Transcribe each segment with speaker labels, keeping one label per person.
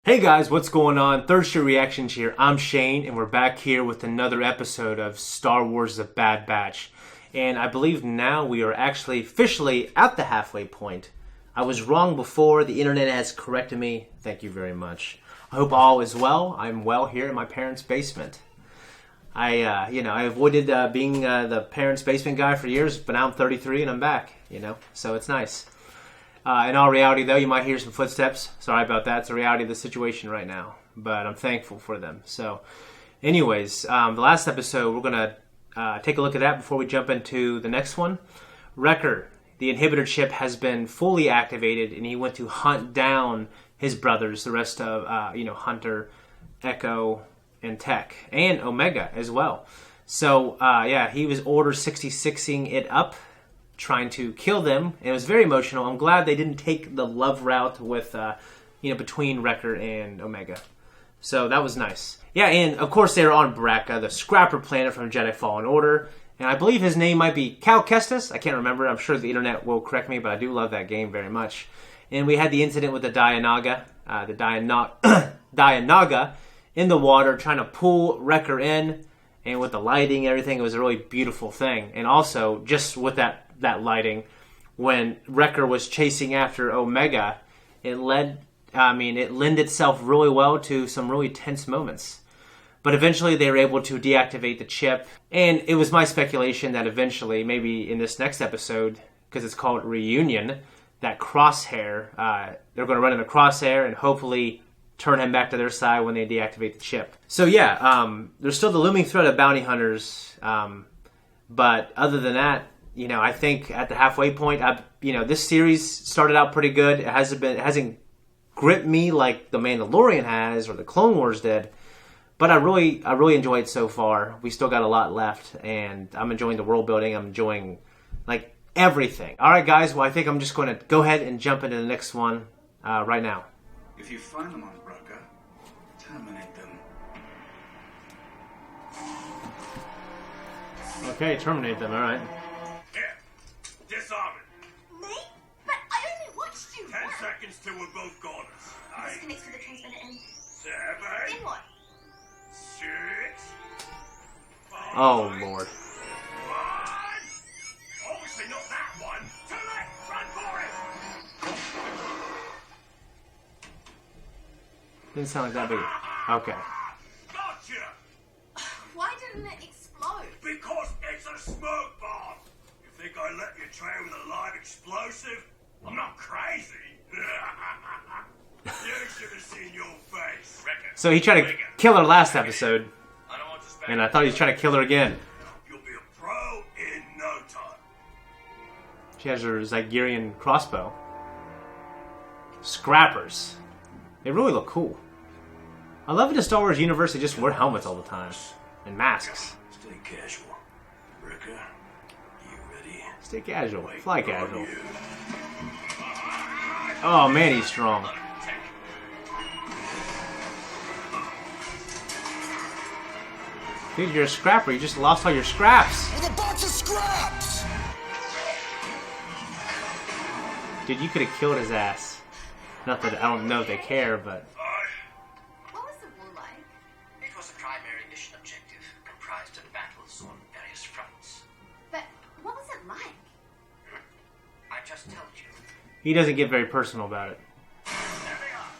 Speaker 1: Hey guys, what's going on? Third Street Reactions here. I'm Shane, and we're back here with another episode of Star Wars The Bad Batch. And I believe now we are actually officially at the halfway point. I was wrong before. The internet has corrected me. Thank you very much. I hope all is well. I'm well here in my parents' basement. I avoided being the parents' basement guy for years, but now I'm 33 and I'm back, so it's nice. In all reality, though, you might hear some footsteps. Sorry about that. It's the reality of the situation right now, but I'm thankful for them. So, anyways, the last episode, we're going to take a look at that before we jump into the next one. Wrecker, the inhibitor chip has been fully activated, and he went to hunt down his brothers, the rest of, Hunter, Echo, and Tech, and Omega as well. So, he was Order 66ing it up, trying to kill them, and it was very emotional. I'm glad they didn't take the love route with, between Wrecker and Omega. So that was nice. Yeah, and of course they were on Baraka, the scrapper planet from Jedi Fallen Order, and I believe his name might be Cal Kestis. I can't remember. I'm sure the internet will correct me, but I do love that game very much. And we had the incident with the Dianaga, Dianaga in the water, trying to pull Wrecker in, and with the lighting and everything, it was a really beautiful thing. And also, just with that lighting, when Wrecker was chasing after Omega, it lended itself really well to some really tense moments. But eventually they were able to deactivate the chip, and it was my speculation that eventually, maybe in this next episode, because it's called Reunion, that Crosshair, they're going to run into Crosshair and hopefully turn him back to their side when they deactivate the chip. So there's still the looming threat of bounty hunters, but other than that, I think at the halfway point, this series started out pretty good. It hasn't gripped me like The Mandalorian has or the Clone Wars did, but I really enjoy it so far. We still got a lot left, and I'm enjoying the world building. I'm enjoying everything. All right, guys. Well, I think I'm just going to go ahead and jump into the next one right now.
Speaker 2: If you find them on Baraka, terminate them.
Speaker 1: Okay, terminate them. All right.
Speaker 3: Disarm it.
Speaker 4: Me? But I only watched you
Speaker 3: 10
Speaker 4: work.
Speaker 3: seconds till we're both gone.
Speaker 4: Disconnect for the transmitter and
Speaker 3: 7.
Speaker 4: then what?
Speaker 3: 6. 5.
Speaker 1: Oh, Lord.
Speaker 3: 1. Obviously not that one. To the left. Run for it.
Speaker 1: Didn't sound like that big. Okay.
Speaker 3: Gotcha.
Speaker 4: Why didn't it explode?
Speaker 3: Because it's a smoke bomb. You think I let you train with a live explosive? I'm not crazy. You should have seen your face.
Speaker 1: So he tried to kill her last episode,
Speaker 3: I don't want to spend
Speaker 1: and I thought he was trying to kill her again.
Speaker 3: You'll be a pro in no time.
Speaker 1: She has her Zygerian crossbow. Scrappers. They really look cool. I love in the Star Wars universe they just wear helmets all the time. And masks.
Speaker 3: Stay casual. Wrecker, you ready?
Speaker 1: Stay casual. Fly casual. Oh man, he's strong. Dude, you're a scrapper. You just lost all your scraps.
Speaker 2: With a box of scraps!
Speaker 1: Dude, you could have killed his ass. Not that I don't know if they care, but...
Speaker 4: What was the war like?
Speaker 5: It was a primary mission objective, comprised of battles on various fronts.
Speaker 4: But what was it like?
Speaker 5: I just told you.
Speaker 1: He doesn't get very personal about it.
Speaker 5: There they are.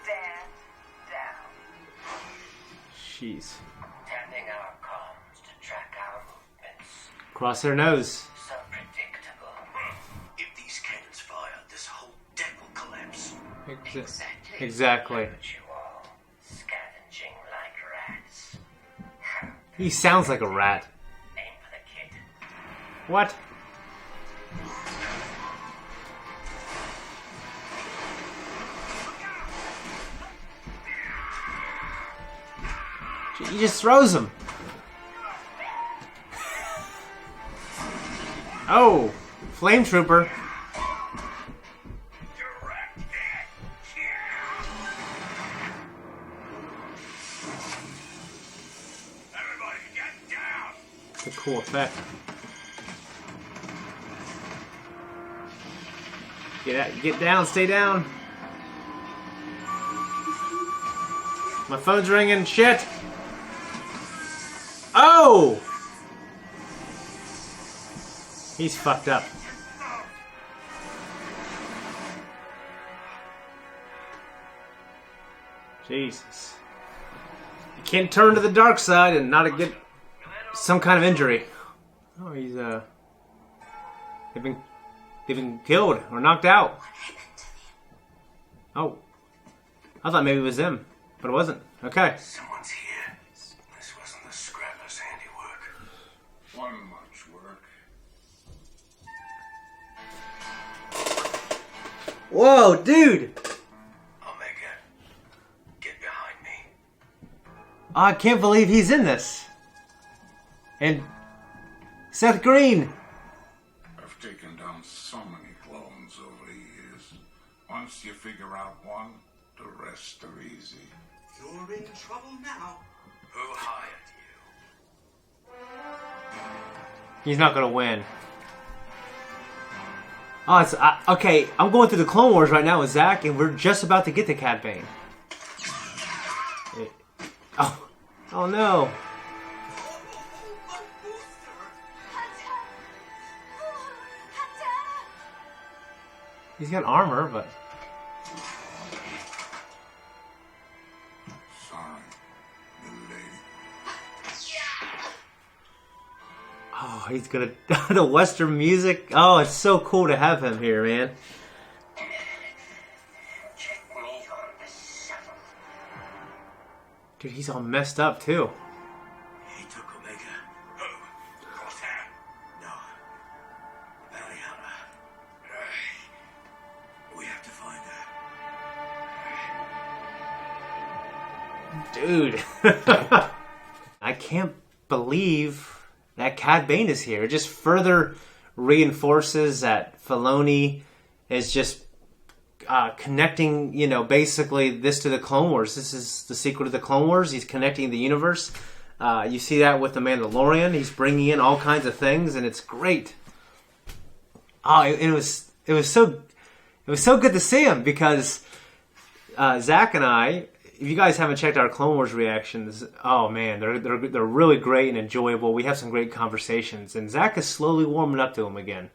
Speaker 5: Stand down.
Speaker 1: Jeez.
Speaker 5: Tapping our comms to track our movements.
Speaker 1: Cross their nose.
Speaker 5: So predictable.
Speaker 3: If these cannons fire, this whole deck will collapse.
Speaker 1: Exactly.
Speaker 5: Look at you all, scavenging like rats.
Speaker 1: He sounds like a rat.
Speaker 5: Aim for the kid.
Speaker 1: What? He just throws him. Oh, flame trooper.
Speaker 3: Direct hit. Everybody get down.
Speaker 1: It's a cool effect. Get down, stay down. My phone's ringing. Shit. Oh! He's fucked up. Jesus. You can't turn to the dark side and not get some kind of injury. Oh, he's they've been killed or knocked out. Oh. I thought maybe it was them, but it wasn't. Okay.
Speaker 3: Someone's here. This wasn't the scrapper's handiwork.
Speaker 2: One much work.
Speaker 1: Whoa, dude!
Speaker 3: Omega, get behind me.
Speaker 1: I can't believe he's in this. And Seth Green.
Speaker 2: I've taken down so many clones over the years. Once you figure out one, the rest are easy.
Speaker 3: You're in trouble now. Who hired you?
Speaker 1: He's not gonna win. Oh, it's okay. I'm going through the Clone Wars right now with Zach, and we're just about to get to Cad Bane. Oh no! He's got armor, but
Speaker 2: Sorry, little lady.
Speaker 1: oh, he's gonna the Western music. Oh, it's so cool to have him here, man. Dude, he's all messed up too.
Speaker 3: He took Omega. Who? Crosshair? No. Bounty hunter. We have to find her.
Speaker 1: Dude. I can't believe that Cad Bane is here. It just further reinforces that Filoni is just connecting, basically this to the Clone Wars. This is the sequel to the Clone Wars. He's connecting the universe. You see that with the Mandalorian. He's bringing in all kinds of things, and it's great. Oh, it was so good to see him because Zach and I. If you guys haven't checked our Clone Wars reactions, oh man, they're really great and enjoyable. We have some great conversations, and Zach is slowly warming up to them again,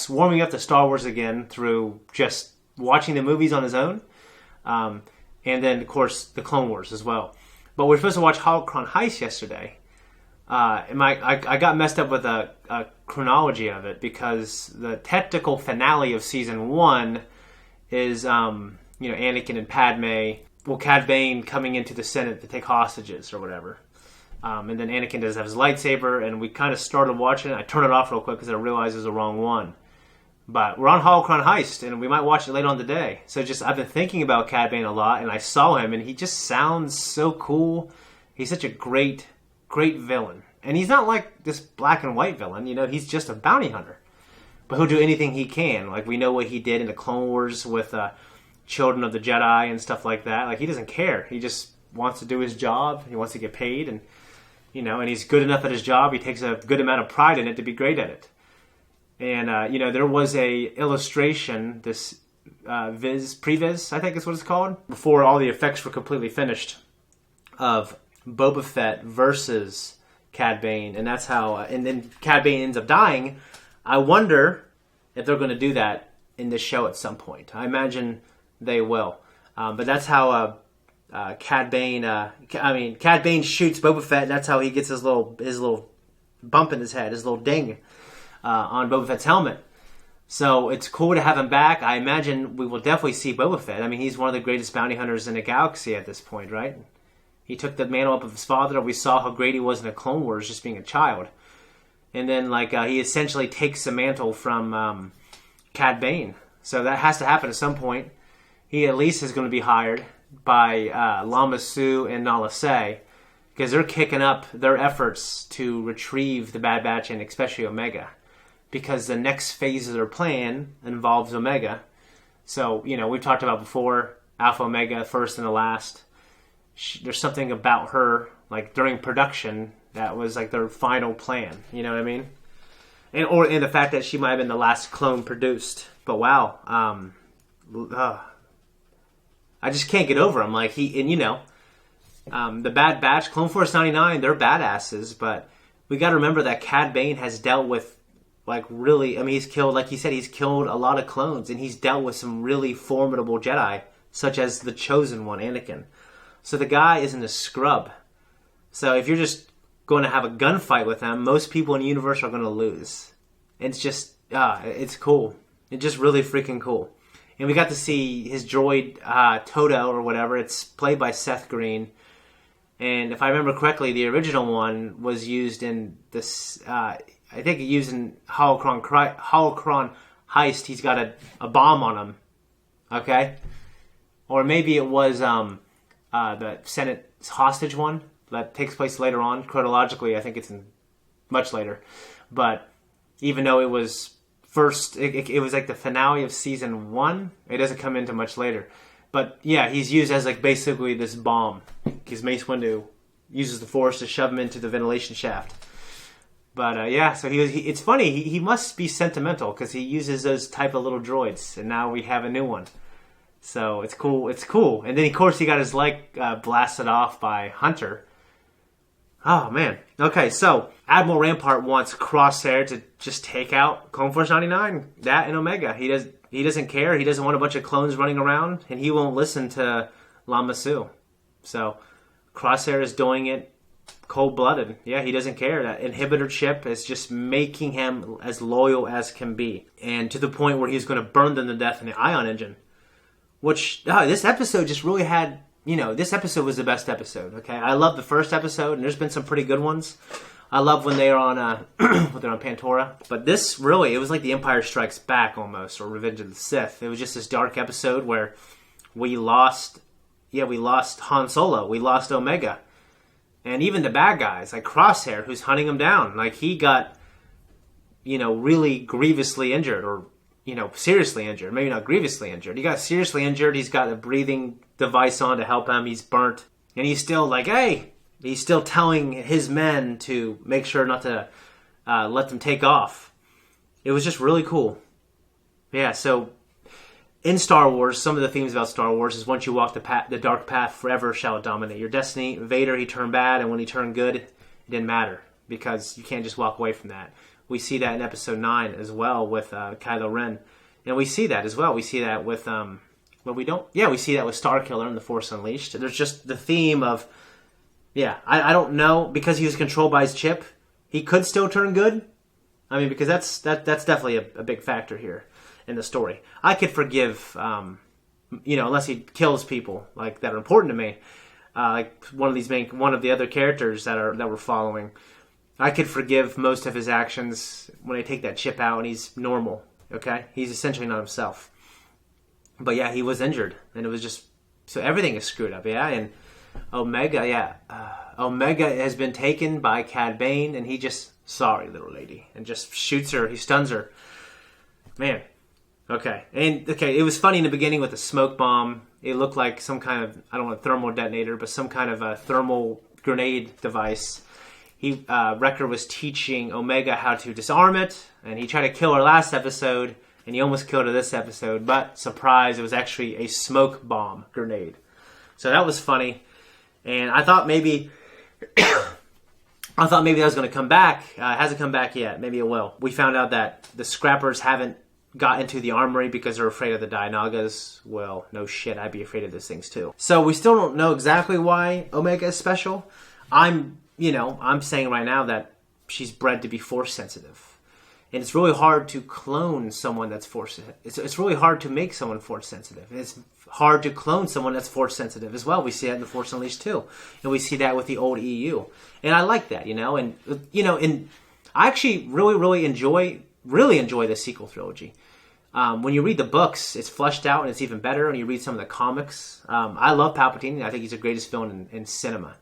Speaker 1: warming up to Star Wars again through just watching the movies on his own, and then of course the Clone Wars as well. But we're supposed to watch Holocron Heist yesterday. I got messed up with a chronology of it because the technical finale of season 1 is Anakin and Padme. Well, Cad Bane coming into the Senate to take hostages or whatever. And then Anakin does have his lightsaber, and we kind of started watching it. I turned it off real quick because I realized it was the wrong one. But we're on Holocron Heist, and we might watch it later on today. So I've been thinking about Cad Bane a lot, and I saw him, and he just sounds so cool. He's such a great, great villain. And he's not like this black and white villain, he's just a bounty hunter. But he'll do anything he can. Like, we know what he did in the Clone Wars with Children of the Jedi and stuff like that. Like, he doesn't care. He just wants to do his job. He wants to get paid, and and he's good enough at his job. He takes a good amount of pride in it to be great at it. And there was a illustration, this previs, I think is what it's called, before all the effects were completely finished, of Boba Fett versus Cad Bane, and that's how. And then Cad Bane ends up dying. I wonder if they're going to do that in this show at some point. I imagine they will. But that's how Cad Bane. Cad Bane shoots Boba Fett, and that's how he gets his little bump in his head, his little ding on Boba Fett's helmet. So it's cool to have him back. I imagine we will definitely see Boba Fett. I mean, he's one of the greatest bounty hunters in the galaxy at this point, right? He took the mantle up of his father. We saw how great he was in the Clone Wars, just being a child. And then, he essentially takes the mantle from Cad Bane. So that has to happen at some point. He at least is going to be hired by Lama Su and Nala Se, because they're kicking up their efforts to retrieve the Bad Batch and especially Omega, because the next phase of their plan involves Omega. So, we've talked about before, Alpha Omega, first and the last. There's something about her, during production, that was their final plan. You know what I mean? And the fact that she might have been the last clone produced. But wow, I just can't get over him. The Bad Batch, Clone Force 99, they're badasses, but we got to remember that Cad Bane has dealt with, like, really, I mean, he's killed, like he said, he's killed a lot of clones, and he's dealt with some really formidable Jedi, such as the Chosen One, Anakin. So the guy isn't a scrub. So if you're just going to have a gunfight with him, most people in the universe are going to lose. It's just, it's cool. It's just really freaking cool. And we got to see his droid, Toto or whatever. It's played by Seth Green. And if I remember correctly, the original one was used in this, I think he used in Holocron Heist. He's got a bomb on him. Okay? Or maybe it was the Senate hostage one that takes place later on. Chronologically, I think it's in much later. But even though it was first, it was like the finale of season 1. It doesn't come into much later, but yeah, he's used as like basically this bomb because Mace Windu uses the Force to shove him into the ventilation shaft. But yeah, so it's funny. He must be sentimental because he uses those type of little droids, and now we have a new one. So it's cool. It's cool. And then of course he got his leg blasted off by Hunter. Oh, man. Okay, so Admiral Rampart wants Crosshair to just take out Clone Force 99, that and Omega. He doesn't care. He doesn't want a bunch of clones running around, and he won't listen to Lama Su. So Crosshair is doing it cold-blooded. Yeah, he doesn't care. That inhibitor chip is just making him as loyal as can be, and to the point where he's going to burn them to death in the Ion Engine. Which, this episode just really had... this episode was the best episode, okay? I love the first episode, and there's been some pretty good ones. I love when they're on when they're on Pantora. But this, really, it was like The Empire Strikes Back, almost, or Revenge of the Sith. It was just this dark episode where we lost Han Solo. We lost Omega. And even the bad guys, like Crosshair, who's hunting him down. Like, he got, really grievously injured, or seriously injured. Maybe not grievously injured. He got seriously injured. He's got a breathing device on to help him. He's burnt. And he's still like, hey! He's still telling his men to make sure not to let them take off. It was just really cool. Yeah, so in Star Wars, some of the themes about Star Wars is once you walk the dark path, forever shall it dominate your destiny. Vader, he turned bad, and when he turned good, it didn't matter. Because you can't just walk away from that. We see that in Episode 9 as well with Kylo Ren. And we see that as well. We see that with... we see that with Starkiller and The Force Unleashed. There's just the theme of... Yeah, I don't know. Because he was controlled by his chip, he could still turn good. I mean, because that's definitely a big factor here in the story. I could forgive, unless he kills people like that are important to me. Like one of the other characters that we're following. I could forgive most of his actions when I take that chip out and he's normal, okay? He's essentially not himself. But yeah, he was injured, and it was just... So everything is screwed up, yeah? And Omega, yeah. Omega has been taken by Cad Bane, and he just... Sorry, little lady. And just shoots her. He stuns her. Man. Okay. And, okay, it was funny in the beginning with the smoke bomb. It looked like some kind of, I don't know, thermal detonator, but some kind of a thermal grenade device. Wrecker was teaching Omega how to disarm it, and he tried to kill her last episode, and he almost killed her this episode, but surprise, it was actually a smoke bomb grenade. So that was funny, and I thought maybe that was going to come back. It hasn't come back yet. Maybe it will. We found out that the Scrappers haven't got into the armory because they're afraid of the Dianagas. Well, no shit, I'd be afraid of those things too. So we still don't know exactly why Omega is special. I'm saying right now that she's bred to be force sensitive. And it's really hard to clone someone that's force sensitive. It's really hard to make someone force sensitive. And it's hard to clone someone that's force sensitive as well. We see that in The Force Unleashed too. And we see that with the old EU. And I like that, and I actually really enjoy the sequel trilogy. When you read the books, it's fleshed out and it's even better. When you read some of the comics, I love Palpatine. I think he's the greatest villain in cinema.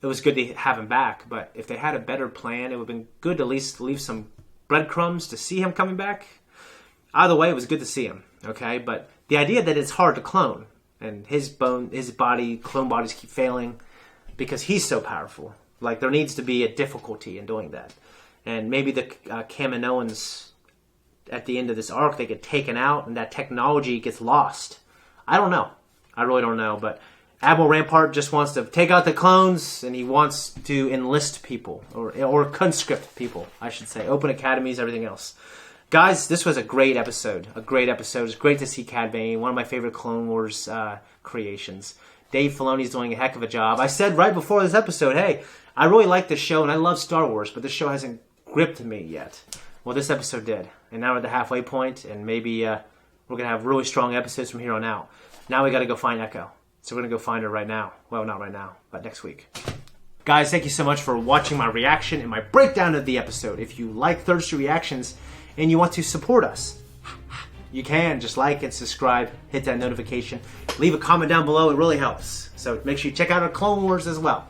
Speaker 1: It was good to have him back, but if they had a better plan, it would have been good to at least leave some breadcrumbs to see him coming back. Either way, it was good to see him, okay? But the idea that it's hard to clone, and his clone bodies keep failing because he's so powerful. Like, there needs to be a difficulty in doing that. And maybe the Kaminoans, at the end of this arc, they get taken out and that technology gets lost. I don't know. I really don't know, but Admiral Rampart just wants to take out the clones, and he wants to enlist people, or conscript people, I should say. Open academies, everything else. Guys, this was a great episode. A great episode. It's great to see Cad Bane, one of my favorite Clone Wars creations. Dave Filoni's doing a heck of a job. I said right before this episode, hey, I really like this show, and I love Star Wars, but this show hasn't gripped me yet. Well, this episode did. And now we're at the halfway point, and maybe we're going to have really strong episodes from here on out. Now we got to go find Echo. So we're going to go find her right now. Well, not right now, but next week. Guys, thank you so much for watching my reaction and my breakdown of the episode. If you like Thirsty Reactions and you want to support us, you can just like and subscribe, hit that notification, leave a comment down below. It really helps. So make sure you check out our Clone Wars as well.